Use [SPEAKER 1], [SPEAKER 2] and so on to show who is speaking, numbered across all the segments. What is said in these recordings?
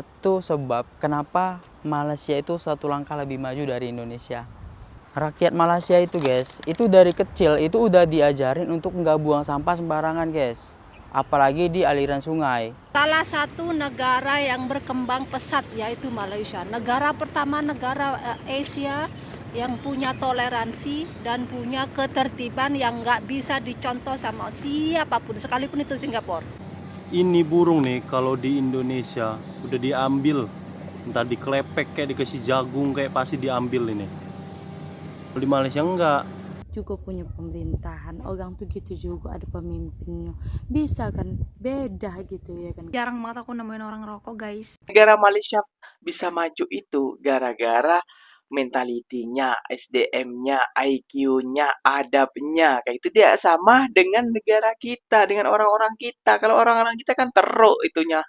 [SPEAKER 1] Itu sebab kenapa Malaysia itu satu langkah lebih maju dari Indonesia. Rakyat Malaysia itu guys, itu dari kecil itu udah diajarin untuk nggak buang sampah sembarangan guys. Apalagi di aliran sungai.
[SPEAKER 2] Salah satu negara yang berkembang pesat yaitu Malaysia. Negara pertama, negara Asia yang punya toleransi dan punya ketertiban yang nggak bisa dicontoh sama siapapun, sekalipun itu Singapura.
[SPEAKER 3] Ini burung nih kalau di Indonesia udah diambil, entah dikelepek kayak dikasih jagung kayak pasti diambil ini. Kalau di Malaysia enggak.
[SPEAKER 4] Juga punya pemerintahan, orang tuh gitu juga ada pemimpinnya, bisa kan beda gitu ya kan.
[SPEAKER 5] Jarang banget aku nemuin orang rokok guys.
[SPEAKER 6] Negara Malaysia bisa maju itu gara-gara mentalitinya, SDM-nya, IQ-nya, adabnya. Kayak itu dia sama dengan negara kita, dengan orang-orang kita. Kalau orang-orang kita kan teruk itunya.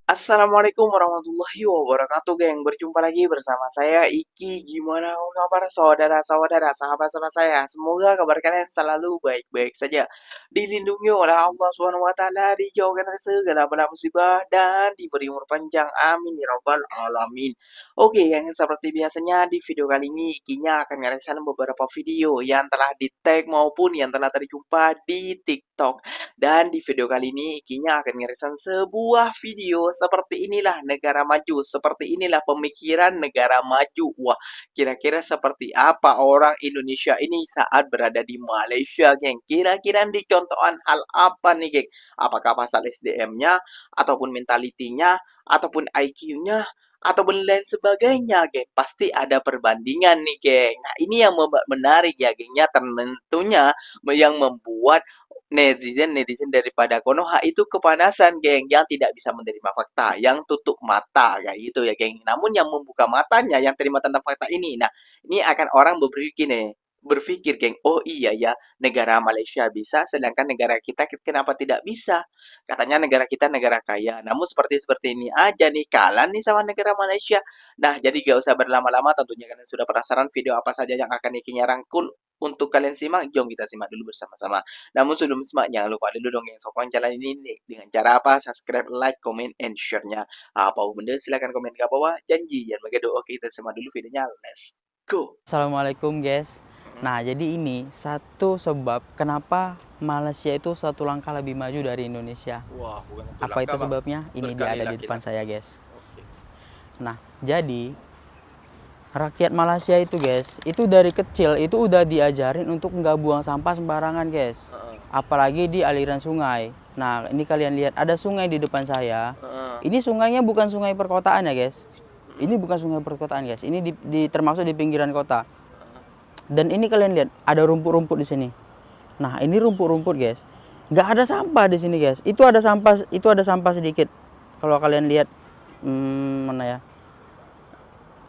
[SPEAKER 6] Assalamualaikum warahmatullahi wabarakatuh, geng. Berjumpa lagi bersama saya Iki. Gimana kabar saudara-saudara, sahabat-sahabat saya? Semoga kabar kalian selalu baik-baik saja, dilindungi oleh Allah Subhanahu wa taala, dijauhkan dari segala bala musibah dan diberi umur panjang. Amin ya rabbal alamin. Oke, yang seperti biasanya di video kali ini Ikinya akan ngereaksi beberapa video yang telah di-tag maupun yang telah terjumpa di TikTok. Dan di video kali ini Ikinya akan ngereaksi sebuah video seperti inilah negara maju, seperti inilah pemikiran negara maju. Wah, kira-kira seperti apa orang Indonesia ini saat berada di Malaysia, geng? Kira-kira dicontohan hal apa nih, geng? Apakah pasal SDM-nya, ataupun mentalitinya, ataupun IQ-nya, ataupun lain sebagainya, geng? Pasti ada perbandingan nih, geng. Nah, ini yang menarik ya, gengnya. Tentunya yang membuat netizen daripada Konoha itu kepanasan, geng, yang tidak bisa menerima fakta, yang tutup mata kayak gitu ya, geng. Namun yang membuka matanya, yang terima tentang fakta ini, nah ini akan orang berpikir, geng, oh iya ya, negara Malaysia bisa, sedangkan negara kita kenapa tidak bisa? Katanya negara kita negara kaya, namun seperti ini aja nih, kalah nih sama negara Malaysia. Nah, jadi gak usah berlama-lama, tentunya kalian sudah penasaran video apa saja yang akan Ikinya rangkul untuk kalian simak. Jom kita simak dulu bersama-sama. Namun sebelum simak, jangan lupa dulu dong yang sokong channel ini nih. Dengan cara apa? Subscribe, like, comment, and share-nya. Apapun benda silahkan komen ke bawah. Janji, jangan bagi doa. Oke, kita simak dulu videonya. Let's go.
[SPEAKER 1] Assalamualaikum guys. Nah, jadi ini satu sebab kenapa Malaysia itu satu langkah lebih maju dari Indonesia.
[SPEAKER 6] Wah, bukan satu
[SPEAKER 1] Apa itu
[SPEAKER 6] langkah, Bang.
[SPEAKER 1] sebabnya? Ini dia ada di depan saya, guys. Nah, jadi rakyat Malaysia itu guys, itu dari kecil itu udah diajarin untuk nggak buang sampah sembarangan, guys. Apalagi di aliran sungai. Nah, ini kalian lihat ada sungai di depan saya. Ini sungainya bukan sungai perkotaan ya, guys. Ini bukan sungai perkotaan, guys. Ini termasuk di pinggiran kota. Dan ini kalian lihat ada rumput-rumput di sini. Nah, ini rumput-rumput, guys. Nggak ada sampah di sini, guys. Itu ada sampah sedikit. Kalau kalian lihat mana ya?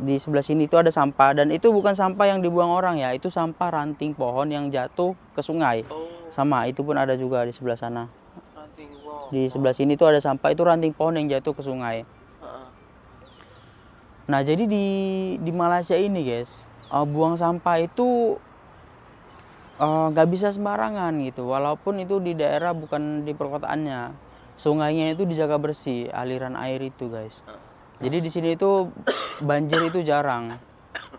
[SPEAKER 1] Di sebelah sini itu ada sampah, dan itu bukan sampah yang dibuang orang ya, itu sampah ranting pohon yang jatuh ke sungai. Sama itu pun ada juga di sebelah sana. Di sebelah sini tuh ada sampah, itu ranting pohon yang jatuh ke sungai. Nah, jadi di Malaysia ini guys, buang sampah itu nggak bisa sembarangan gitu, walaupun itu di daerah bukan di perkotaannya. Sungainya itu dijaga bersih, aliran air itu guys. Jadi di sini itu banjir itu jarang.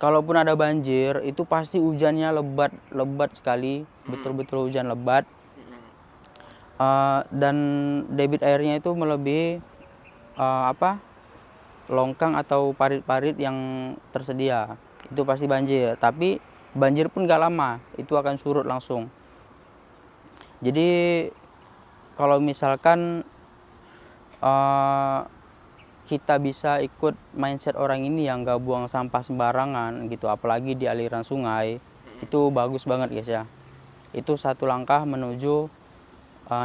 [SPEAKER 1] Kalaupun ada banjir, itu pasti hujannya lebat sekali, betul-betul hujan lebat. Dan debit airnya itu melebihi longkang atau parit-parit yang tersedia. Itu pasti banjir. Tapi banjir pun gak lama, itu akan surut langsung. Jadi kalau misalkan kita bisa ikut mindset orang ini yang gak buang sampah sembarangan gitu, apalagi di aliran sungai, itu bagus banget guys ya. Itu satu langkah menuju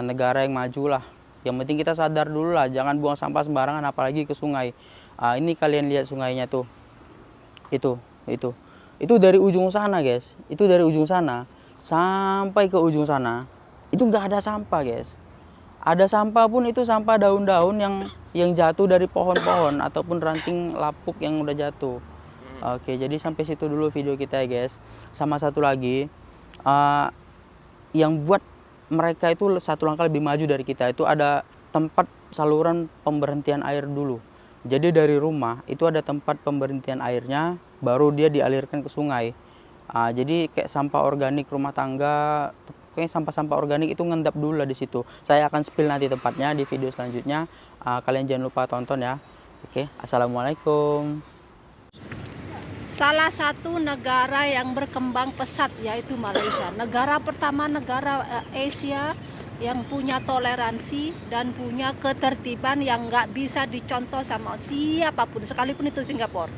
[SPEAKER 1] negara yang maju lah. Yang penting kita sadar dulu lah, jangan buang sampah sembarangan apalagi ke sungai. Ini kalian lihat sungainya tuh, itu dari ujung sana guys, itu dari ujung sana sampai ke ujung sana itu nggak ada sampah guys. Ada sampah pun itu sampah daun-daun yang jatuh dari pohon-pohon ataupun ranting lapuk yang udah jatuh. Oke, jadi sampai situ dulu video kita ya guys. Sama satu lagi, yang buat mereka itu satu langkah lebih maju dari kita itu ada tempat saluran pemberhentian air dulu. Jadi dari rumah itu ada tempat pemberhentian airnya, baru dia dialirkan ke sungai. Jadi kayak sampah organik rumah tangga, kayak sampah-sampah organik itu ngendap dulu lah di situ. Saya akan spill nanti tempatnya di video selanjutnya. Kalian jangan lupa tonton ya. Oke, assalamualaikum.
[SPEAKER 2] Salah satu negara yang berkembang pesat yaitu Malaysia. Negara pertama, negara Asia yang punya toleransi dan punya ketertiban yang nggak bisa dicontoh sama siapapun, sekalipun itu Singapura.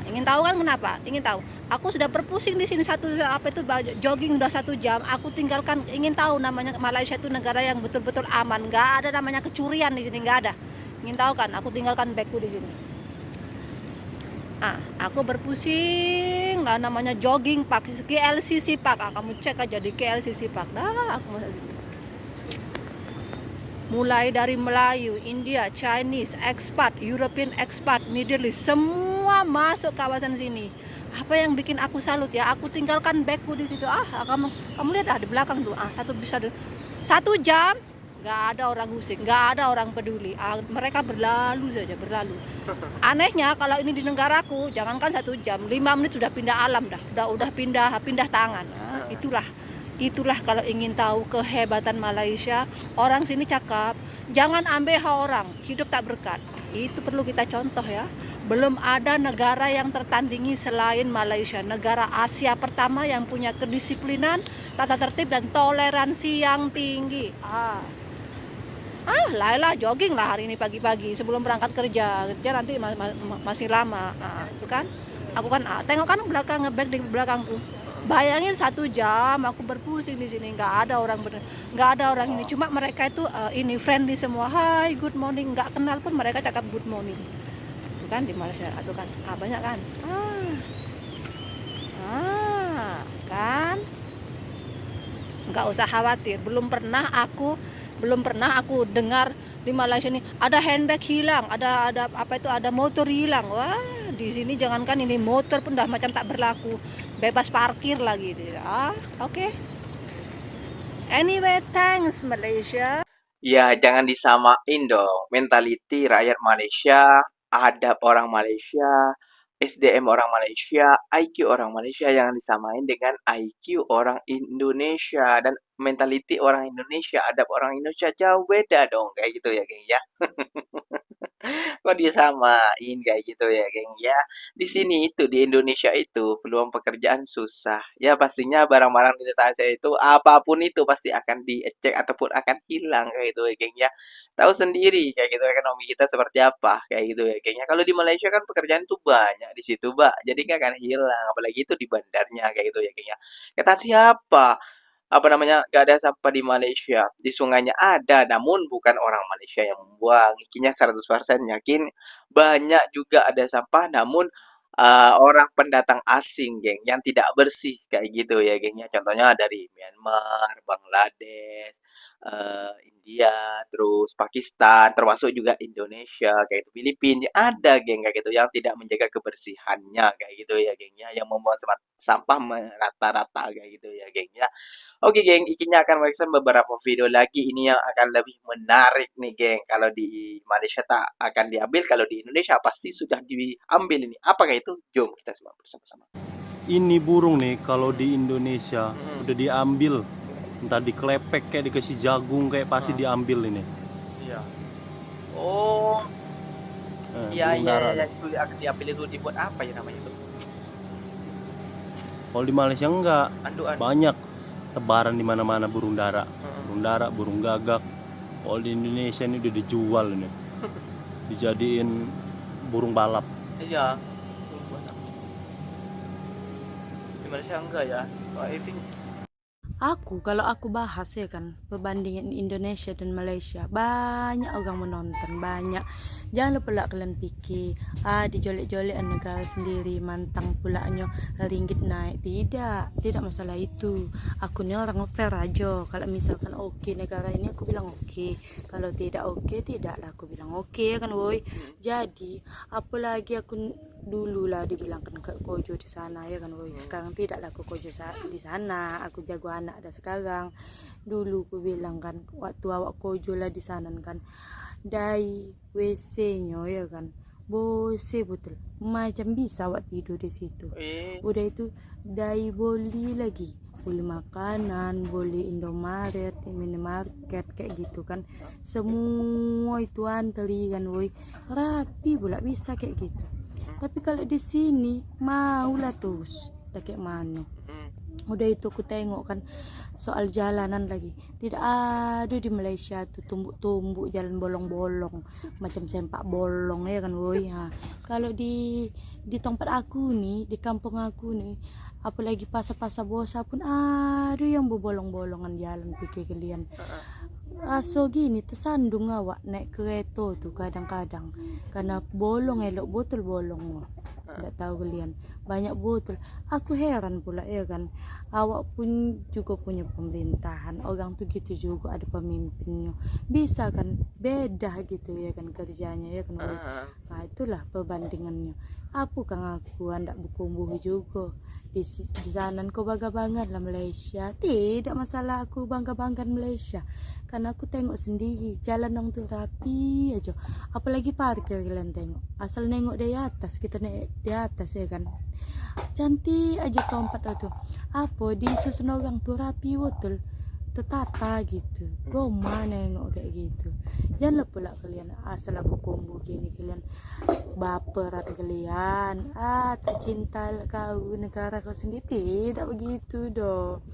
[SPEAKER 2] Ingin tahu kan kenapa? Ingin tahu? Aku sudah berpusing di sini jogging udah 1 jam. Aku tinggalkan. Ingin tahu namanya Malaysia itu negara yang betul-betul aman. Nggak ada namanya kecurian di sini, nggak ada. Ingin tahu kan? Aku tinggalkan bagku di sini. Aku berpusing lah namanya jogging Park, KLCC Park. Kamu cek aja di KLCC Park. Aku masuk sini. Mulai dari Melayu, India, Chinese, expat, European expat, Middle East, semua masuk kawasan sini. Apa yang bikin aku salut ya? Aku tinggalkan bagku di situ. Kamu lihat di belakang tuh. 1 jam, nggak ada orang usik, nggak ada orang peduli. Mereka berlalu saja, berlalu. Anehnya kalau ini di negaraku, jangankan 1 jam, 5 menit sudah pindah alam dah, udah pindah tangan. Itulah kalau ingin tahu kehebatan Malaysia, orang sini cakap, jangan ambil hak orang, hidup tak berkat. Itu perlu kita contoh ya. Belum ada negara yang tertandingi selain Malaysia, negara Asia pertama yang punya kedisiplinan, tata tertib dan toleransi yang tinggi. Laila jogging lah hari ini pagi-pagi sebelum berangkat kerja nanti masih lama. Itu kan, aku kan tengok kan belakang bag di belakangku. Bayangin 1 jam aku berpusing di sini, nggak ada orang ini, cuma mereka itu ini friendly semua, hai good morning, nggak kenal pun mereka cakap good morning. Itu kan di Malaysia, itu kan banyak kan, kan, nggak usah khawatir, belum pernah aku dengar di Malaysia ini ada handbag hilang, ada motor hilang. Wah, di sini jangankan ini motor pun dah macam tak berlaku. Bebas parkir lagi. Oke. Anyway, thanks Malaysia.
[SPEAKER 6] Ya, jangan disamain dong. Mentality rakyat Malaysia, adab orang Malaysia, SDM orang Malaysia, IQ orang Malaysia jangan disamain dengan IQ orang Indonesia. Dan mentality orang Indonesia, adab orang Indonesia jauh beda dong. Kayak gitu ya, geng ya. Kok disamain kayak gitu ya, geng ya. Di sini itu di Indonesia itu peluang pekerjaan susah. Ya pastinya barang-barang di Indonesia itu apapun itu pasti akan dicek ataupun akan hilang kayak gitu ya, geng ya. Tahu sendiri kayak gitu ekonomi kita seperti apa kayak gitu ya, geng ya. Kalau di Malaysia kan pekerjaan tuh banyak di situ, Mbak. Jadi nggak akan hilang, apalagi itu di bandarnya kayak gitu ya, geng ya. Kata siapa? Gak ada sampah di Malaysia. Di sungainya ada, namun bukan orang Malaysia yang membuang. Ikinya 100% yakin banyak juga ada sampah, namun orang pendatang asing, geng, yang tidak bersih kayak gitu ya, gengnya. Contohnya dari Myanmar, Bangladesh, India, terus Pakistan, termasuk juga Indonesia, kayak itu Filipina. Ada, geng, kayak gitu yang tidak menjaga kebersihannya kayak gitu ya, gengnya, yang membuang sampah merata-rata kayak gitu ya, gengnya. Oke, geng, ikinya akan merekam beberapa video lagi. Ini yang akan lebih menarik nih, geng. Kalau di Malaysia tak akan diambil, kalau di Indonesia pasti sudah diambil ini. Apakah itu? Jom kita simak bersama-sama.
[SPEAKER 3] Ini burung nih kalau di Indonesia udah diambil, entah diklepek kayak dikasih jagung kayak pasti diambil ini.
[SPEAKER 6] Iya. Oh. Iya,
[SPEAKER 3] burung dara.
[SPEAKER 6] itu akan diambil itu dibuat apa ya namanya itu?
[SPEAKER 3] Kalau di Malaysia enggak,
[SPEAKER 6] Anduan.
[SPEAKER 3] banyak tebaran di mana-mana burung dara, burung gagak. Kalau di Indonesia ini udah dijual ini, dijadiin burung balap.
[SPEAKER 6] Iya. Di Malaysia enggak ya?
[SPEAKER 4] Kalau aku bahas ya kan, perbandingan Indonesia dan Malaysia, banyak orang menonton, banyak. Jangan lupa lah kalian pikir, dijolek-jolek negara sendiri, mantang pulaknya ringgit naik. Tidak masalah itu. Aku ni orang fair aja. Kalau misalkan oke negara ini, aku bilang oke. Kalau tidak oke, tidaklah aku bilang oke kan, woi. Jadi, apalagi aku dulu lah dibilangkan ke kojo di sana ya kan, woi. Sekarang tidaklah aku kojo di sana, aku jagoan nak dah sekarang. Dulu ku bilang kan, waktu awak kojo lah di sana kan, dari WC-nya ya kan, bose betul, macam bisa awak tidur di situ. Udah itu dari boli lagi, beli makanan, beli Indomaret, minimarket kayak gitu kan, semua itu antri kan, woi rapi pula bisa kayak gitu. Tapi kalau di sini maulah terus, tak kayak mana. Udah itu aku tengok kan soal jalanan lagi, tidak ada di Malaysia tuh tumbuk-tumbuk jalan bolong-bolong macam sempak bolong ya kan woi. Kalau di tempat aku nih, di kampung aku nih, apalagi pasar-pasar bosa pun ada yang berbolong-bolongan jalan, pikir kalian. Aso gini tersandung awak naik kereta tuh kadang-kadang karena bolong, elok botol bolong. Tidak tahu kalian, banyak botol. Aku heran pula ya kan, awak pun juga punya pemerintahan, orang tuh gitu juga ada pemimpinnya, bisa kan beda gitu ya kan kerjanya ya kan. Nah itulah perbandingannya. Apa kan aku hendak berkumbuh juga di sana. Kau bangga-bangga lah Malaysia, tidak masalah aku bangga-bangga Malaysia karena aku tengok sendiri jalan dong tuh rapi aja, apalagi parkir kalian tengok, asal nengok dari atas, kita naik di atas ya kan, cantik aja tempat itu, apa disusun orang tuh rapi betul, tertata gitu. Goma nengok kayak gitu. Jangan pula kalian asal aku kombo gini kalian baperan kalian, tercinta kau negara kau sendiri, tidak begitu dong.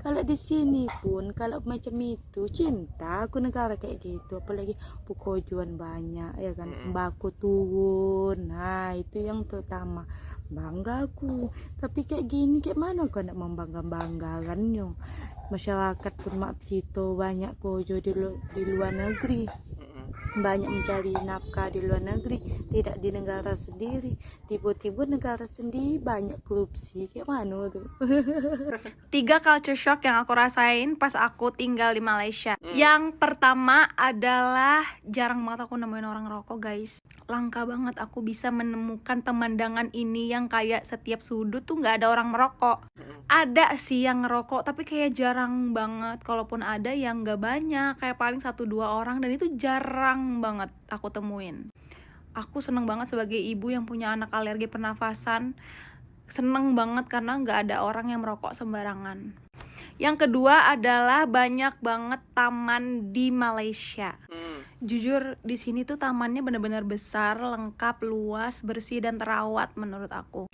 [SPEAKER 4] Kalau di sini pun kalau macam itu cinta aku negara kayak gitu, apalagi pukojuan banyak ya kan, sembako turun, nah itu yang terutama bangga aku. Tapi kayak gini kayak mana kau nak membangga-banggakannya? Masyarakat pun maaf cito banyak kojo di luar negeri, banyak mencari nafkah di luar negeri, tidak di negara sendiri. Tiba-tiba negara sendiri banyak korupsi, kayak mana tuh?
[SPEAKER 5] 3 culture shock yang aku rasain pas aku tinggal di Malaysia. Yang pertama adalah jarang banget aku nemuin orang rokok, guys. Langka banget aku bisa menemukan pemandangan ini yang kayak setiap sudut tuh nggak ada orang merokok. Ada sih yang ngerokok, tapi kayak jarang banget. Kalaupun ada yang nggak banyak, kayak paling 1-2 orang, dan itu jarang banget aku temuin. Aku seneng banget sebagai ibu yang punya anak alergi pernafasan, seneng banget karena nggak ada orang yang merokok sembarangan. Yang kedua adalah banyak banget taman di Malaysia. Jujur di sini tuh tamannya benar-benar besar, lengkap, luas, bersih dan terawat menurut aku.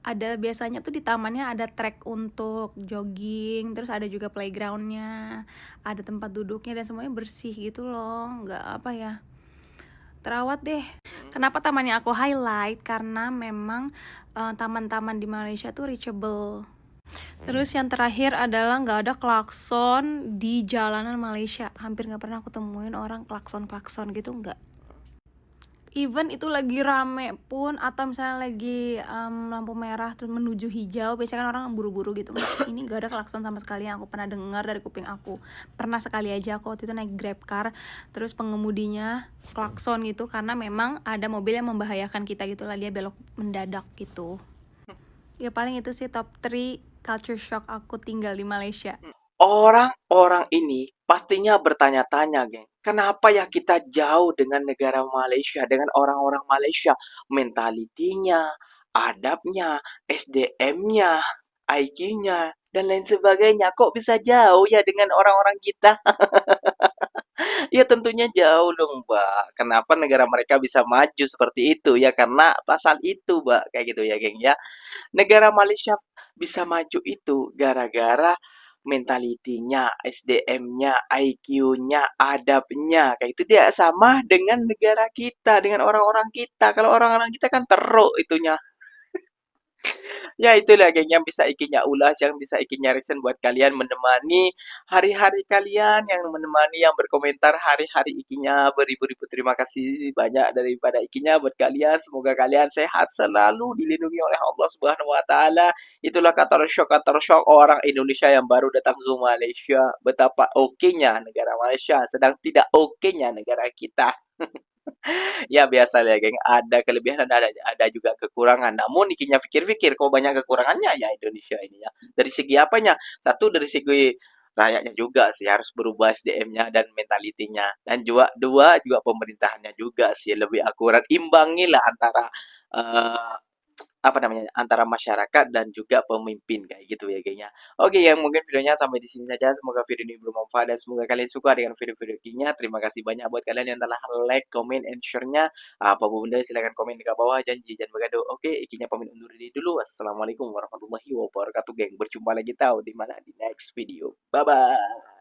[SPEAKER 5] Ada biasanya tuh di tamannya ada track untuk jogging, terus ada juga playgroundnya, ada tempat duduknya dan semuanya bersih gitu loh, nggak apa ya, terawat deh. Kenapa tamannya aku highlight? Karena memang taman-taman di Malaysia tuh reachable. Terus yang terakhir adalah nggak ada klakson di jalanan Malaysia. Hampir nggak pernah aku temuin orang klakson gitu, nggak. Even itu lagi rame pun, atau misalnya lagi lampu merah terus menuju hijau, biasanya kan orang buru-buru gitu. Nggak, ini nggak ada klakson sama sekali yang aku pernah dengar dari kuping aku. Pernah sekali aja aku waktu itu naik Grab car, terus pengemudinya klakson gitu karena memang ada mobil yang membahayakan kita gitu lah, dia belok mendadak gitu. Ya paling itu sih top 3 culture shock aku tinggal di Malaysia.
[SPEAKER 6] Orang-orang ini pastinya bertanya-tanya, geng. Kenapa ya kita jauh dengan negara Malaysia, dengan orang-orang Malaysia? Mentalitinya, adabnya, SDM-nya, IQ-nya, dan lain sebagainya. Kok bisa jauh ya dengan orang-orang kita? Ya tentunya jauh dong, Mbak. Kenapa negara mereka bisa maju seperti itu? Ya karena pasal itu, Mbak. Kayak gitu ya, geng ya. Negara Malaysia bisa maju itu gara-gara mentalitinya, SDM-nya, IQ-nya, adabnya. Kayak itu dia sama dengan negara kita, dengan orang-orang kita. Kalau orang-orang kita kan teruk itunya. Ya itulah geng yang bisa ikinya ulas, yang bisa ikinya reaction buat kalian menemani hari-hari kalian, yang menemani yang berkomentar hari-hari ikinya. Beribu-ribu terima kasih banyak daripada ikinya buat kalian. Semoga kalian sehat selalu, dilindungi oleh Allah Subhanahu wa taala. Itulah kata shock orang Indonesia yang baru datang ke Malaysia. Betapa oke-nya negara Malaysia, sedang tidak oke-nya negara kita. Ya biasa ya geng, ada kelebihan dan ada juga kekurangan. Namun ikinya pikir-pikir kok banyak kekurangannya ya Indonesia ini ya. Dari segi apanya? Satu dari segi rakyatnya juga sih harus berubah SDM-nya dan mentalitinya. Dan juga dua juga pemerintahannya juga sih lebih akurat. Imbangilah antara eh, apa namanya antara masyarakat dan juga pemimpin kayak gitu ya kayaknya. Oke ya mungkin videonya sampai di sini saja. Semoga video ini bermanfaat dan semoga kalian suka dengan video-video ini. Terima kasih banyak buat kalian yang telah like, comment, and share-nya. Apa bunda silahkan komen di bawah. Janji jangan bergaduh. Oke, ikinya pamit undur diri dulu. Assalamualaikum warahmatullahi wabarakatuh, geng. Berjumpa lagi tahu di mana di next video. Bye bye.